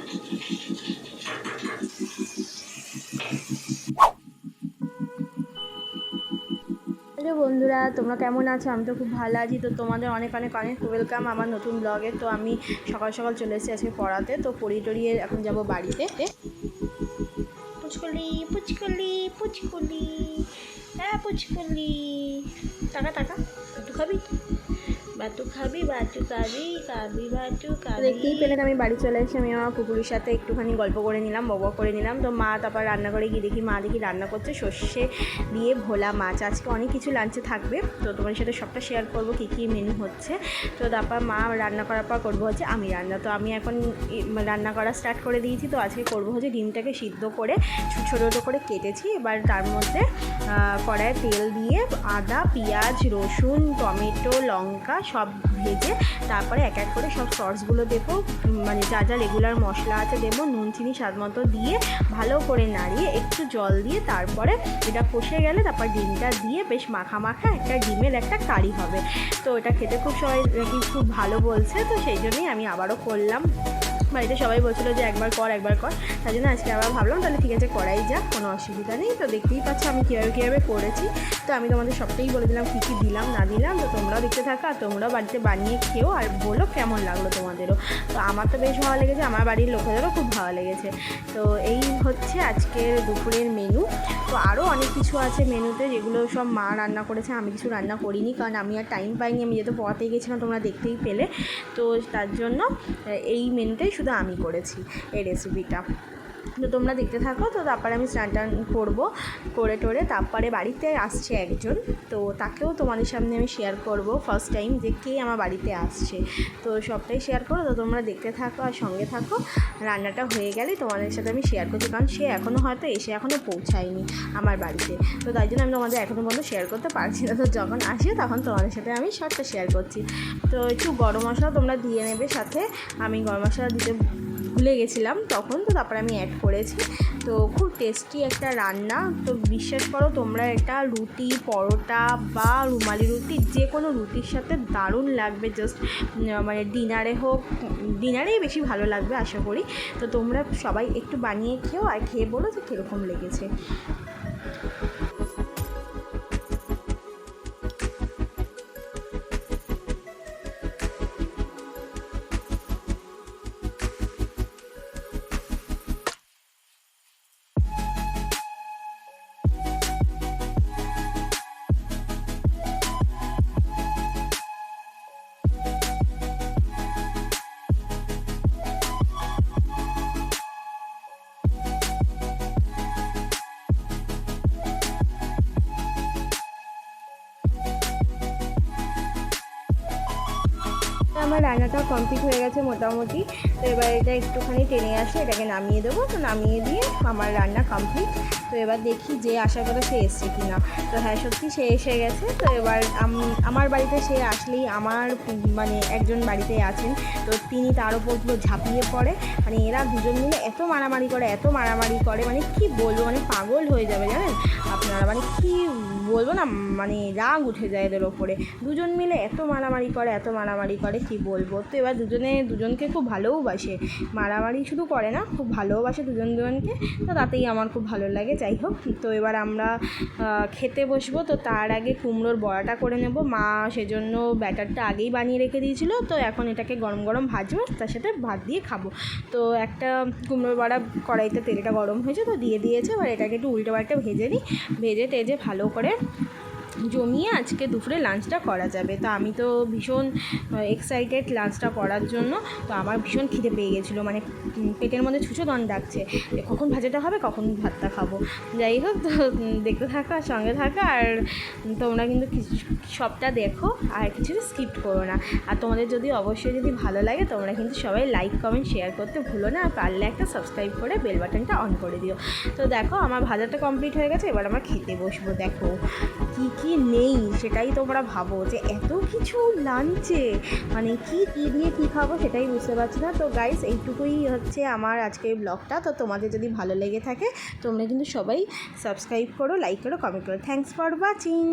Hello বন্ধুরা, তোমরা কেমন আছো? আমি তো খুব ভালো আছি। তো তোমাদের অনেক অনেক অনেক ওয়েলকাম আমার নতুন ব্লগে। তো আমি সকাল সকাল চলে এসেছি আজকে পড়াতে। তো পড়িয়ে টড়িয়ে এখন যাব বাড়িতে। পুচকুলি পুচকুলি পুচকুলি, হ্যাঁ পুচকুলি, টাকা টাকা একটু খাবি, বাটু খাবি, বাটু খাবি, খাবি বাটু খাবি। দেখতেই পেলেন আমি বাড়ি চলে এসেছি। আমি আমার কুকুরের সাথে একটুখানি গল্প করে নিলাম, বক করে নিলাম। তো মা তারপর রান্না করে গিয়ে দেখি মা রান্না করছে সর্ষে দিয়ে ভোলা মাছ। আজকে অনেক কিছু লাঞ্চে থাকবে, তো তোমার সাথে সবটা শেয়ার করবো কী কী মেনু হচ্ছে। তো তারপর মা রান্না করার পর করবো হচ্ছে আমি রান্না। তো আমি এখন রান্না করা স্টার্ট করে দিয়েছি। তো আজকে করবো হচ্ছে ডিমটাকে সিদ্ধ করে ছোটো ছোটো করে কেটেছি। এবার তার মধ্যে কড়াইয়ে তেল দিয়ে আদা, পেঁয়াজ, রসুন, টমেটো, লঙ্কা সব ভেজে তারপরে এক এক করে সব সসগুলো দেবো, মানে যা যা রেগুলার মশলা আছে দেবো, নুন চিনি স্বাদ মতো দিয়ে ভালো করে নাড়িয়ে একটু জল দিয়ে তারপরে এটা কষে গেলে তারপর ডিমটা দিয়ে বেশ মাখা মাখা একটা ডিমের একটা কারি হবে। তো এটা খেতে খুব সবাই খুব ভালো বলছে, তো সেই জন্যই আমি আবারও করলাম। বাড়িতে সবাই বলছিলো যে একবার কর তাই জন্য আজকে আবার ভাবলাম তাহলে ঠিক আছে করাই যাক, কোনো অসুবিধা নেই। তো দেখতেই পাচ্ছ আমি কীভাবে করেছি। তো আমি তোমাদের সবটাই বলে দিলাম কী কী দিলাম না দিলাম। তো তোমরাও দেখতে থাকো আর তোমরাও বাড়িতে বানিয়ে খেও আর বলো কেমন লাগলো তোমাদেরও। তো আমার তো বেশ ভালো লেগেছে, আমার বাড়ির লোকেদেরও খুব ভালো লেগেছে। তো এই হচ্ছে আজকের দুপুরের মেনু। তো আরও অনেক কিছু আছে মেনুতে, যেগুলো সব মা রান্না করেছে, আমি কিছু রান্না করিনি কারণ আমি আর টাইম পাইনি। আমি যেহেতু পড়াতেই গেছিলাম তোমরা দেখতেই পেলে, তো তার জন্য এই মেনুটাই শুধু আমি করেছি এই রেসিপিটা। তো তোমরা দেখতে থাকো। তো তারপরে আমি স্নান টান করবো, করে টোরে তারপরে বাড়িতে আসছে একজন, তো তাকেও তোমাদের সামনে আমি শেয়ার করব ফার্স্ট টাইম যে কে আমার বাড়িতে আসছে। তো সবটাই শেয়ার করো। তো তোমরা দেখতে থাকো আর সঙ্গে থাকো। রান্নাটা হয়ে গেলে তোমাদের সাথে আমি শেয়ার করছি, কারণ সে এখনও হয়তো এখনও পৌঁছায়নি আমার বাড়িতে। তো তাই জন্য আমি তোমাদের এখনও পর্যন্ত শেয়ার করতে পারছি না। তো যখন আসে তখন তোমাদের সাথে আমি সবটা শেয়ার করছি। তো একটু গরম মশলা তোমরা দিয়ে নেবে সাথে, আমি গরম মশলা দিতে ভুলে গেছিলাম তখন, তো তারপরে আমি অ্যাড করেছি। তো খুব টেস্টি একটা রান্না। তো বিশ্বাস করো তোমরা এটা রুটি, পরোটা বা রুমালি রুটি যে কোনো রুটির সাথে দারুণ লাগবে। জাস্ট মানে ডিনারে হোক, ডিনারেই বেশি ভালো লাগবে আশা করি। তো তোমরা সবাই একটু বানিয়ে খেও আর খেয়ে বলো যে কীরকম লেগেছে। আমার রান্নাটা কমপ্লিট হয়ে গেছে মোটামুটি। তো এবার এটা একটুখানি টেনে আসে, এটাকে নামিয়ে দেবো। তো নামিয়ে দিয়ে আমার রান্না কমপ্লিট। তো এবার দেখি যে আসার কথা সে এসছে কি না। তো হ্যাঁ সত্যি সে এসে গেছে। তো এবার আমার বাড়িতে সে আসলেই আমার মানে একজন বাড়িতে আছেন, তো তিনি তার ওপর পুরো ঝাঁপিয়ে পড়ে। মানে এরা দুজন মিলে এত মারামারি করে মানে কি বলবো, মানে পাগল হয়ে যাবে জানেন আপনারা। মানে কি বলবো না, মানে রাগ উঠে যায় এদের ওপরে। দুজন মিলে এত মারামারি করে কি বলবো। তো এবার দুজনকে খুব ভালোবাসে, মারামারি শুধু করে না, খুব ভালোবাসে দুজনকে। তো তাতেই আমার খুব ভালো লাগে। যাই হোক, তো এবার আমরা খেতে বসবো। তো তার আগে কুমড়োর বড়াটা করে নেব। মা সেজন্য ব্যাটারটা আগেই বানিয়ে রেখে দিয়েছিলো। তো এখন এটাকে গরম গরম ভাজবো, তার সাথে ভাত দিয়ে খাবো। তো একটা কুমড়োর বড়া কড়াইতে তেলটা গরম হয়েছে, তো দিয়ে দিয়েছে। এবার এটাকে একটু উল্টো পাল্টে ভেজে টেজে ভালো করে জমিয়ে আজকে দুপুরে লাঞ্চটা করা যাবে। তো আমি তো ভীষণ এক্সাইটেড লাঞ্চটা করার জন্য। তো আমার ভীষণ খিদে পেয়ে গেছিলো, মানে পেটের মধ্যে ছুঁচো ডাকছে যে কখন ভাজাটা হবে, কখন ভাতটা খাবো। যাই হোক, তো দেখতে থাকো আর সঙ্গে থাকো। আর তোমরা কিন্তু সবটা দেখো আর কিছু স্কিপ করো না। আর তোমাদের অবশ্যই যদি ভালো লাগে তোমরা কিন্তু সবাই লাইক কমেন্ট শেয়ার করতে ভুলো না। আর পারলে একটা সাবস্ক্রাইব করে বেল বাটনটা অন করে দিও। তো দেখো আমার ভাজাটা কমপ্লিট হয়ে গেছে, এবার আমরা খেতে বসবো। দেখো কি নেই সেটাই তোমরা ভাবো, যে এত কিছু লাঞ্চে মানে কি নিয়ে কী খাবো সেটাই বুঝতে পারছি না। তো গাইস এইটুকুই হচ্ছে আমার আজকের ব্লগটা। তো তোমাদের যদি ভালো লেগে থাকে তোমরা কিন্তু সবাই সাবস্ক্রাইব করো, লাইক করো, কমেন্ট করো। Thanks for watching.